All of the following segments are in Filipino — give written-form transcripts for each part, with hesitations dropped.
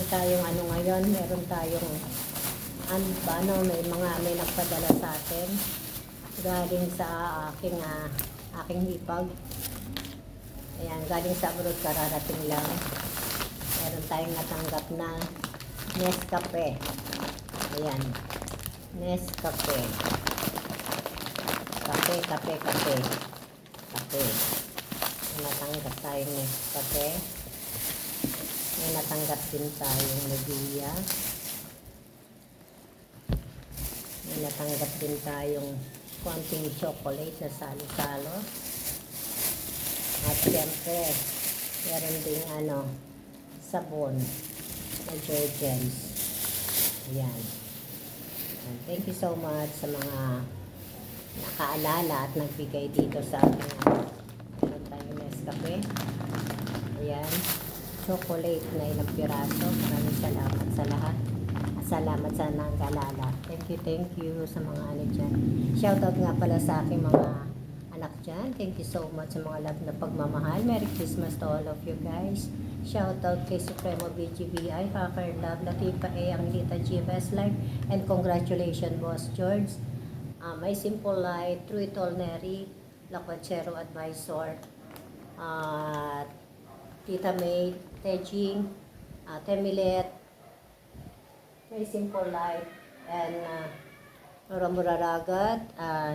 tayong ano ngayon, meron tayong may nagpadala sa atin galing sa aking hipag. Ayan, galing sa abroad, kararating lang. Meron tayong natanggap na Nescafe. Ayan, Nescafe. Kape. May natanggap tayong Nescafe. May natanggap din tayong Medilla. May natanggap din tayong konting chocolate na salo-salo. At siyempre, meron ding sabon na detergents. Ayan. Thank you so much sa mga nakaalala at nagbigay dito sa ating meron tayong Nescafe. Ayan. Chocolate na ilang piraso. Maraming salamat sa lahat. Salamat sa nag-alala. Thank you sa mga dyan. Shoutout nga pala sa aking mga anak dyan. Thank you so much sa mga love na pagmamahal. Merry Christmas to all of you guys. Shoutout kay Supremo BGBI, Hacker Love, Latifa A, Anglita GFS Life, and congratulations Boss George. My Simple Life, True Tolneri, Laquachero Advisor, Tita May, Tejing, Temilet, My Simple Life, and Muraragat,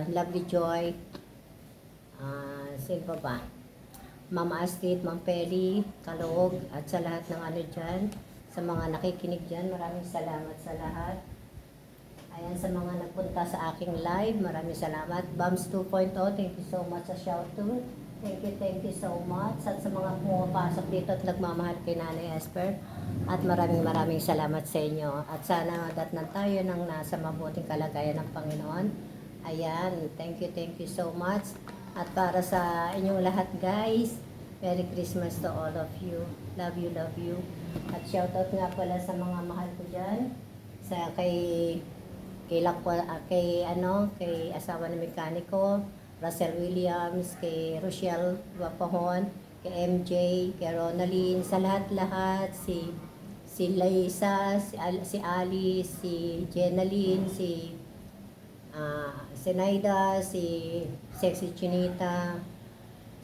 Lovely Joy, sino ba? Mama Astrid, Ma'am Peli, Kalog, at sa lahat ng dyan, sa mga nakikinig dyan, maraming salamat sa lahat. Ayan, sa mga nagpunta sa aking live, maraming salamat. Bams 2.0, thank you so much sa shoutout. Thank you so much. At sa mga pumapasok dito at nagmamahal kay Nanay Esper. At maraming salamat sa inyo. At sana datnan tayo ng nasa mabuting kalagayan ng Panginoon. Ayan, thank you so much. At para sa inyong lahat guys, Merry Christmas to all of you. Love you. At shoutout nga pala sa mga mahal ko dyan. Kay asawa ng mekaniko, Russell Williams, kay Rochelle Guapahon, kay MJ, kay Ronaline, sa lahat-lahat, si Liza, si Alice, si Jenaline, si Naida, si Sexy Chinita,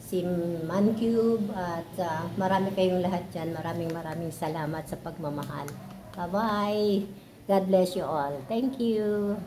si Mancube, at marami kayong lahat dyan. Maraming salamat sa pagmamahal. Bye-bye! God bless you all. Thank you!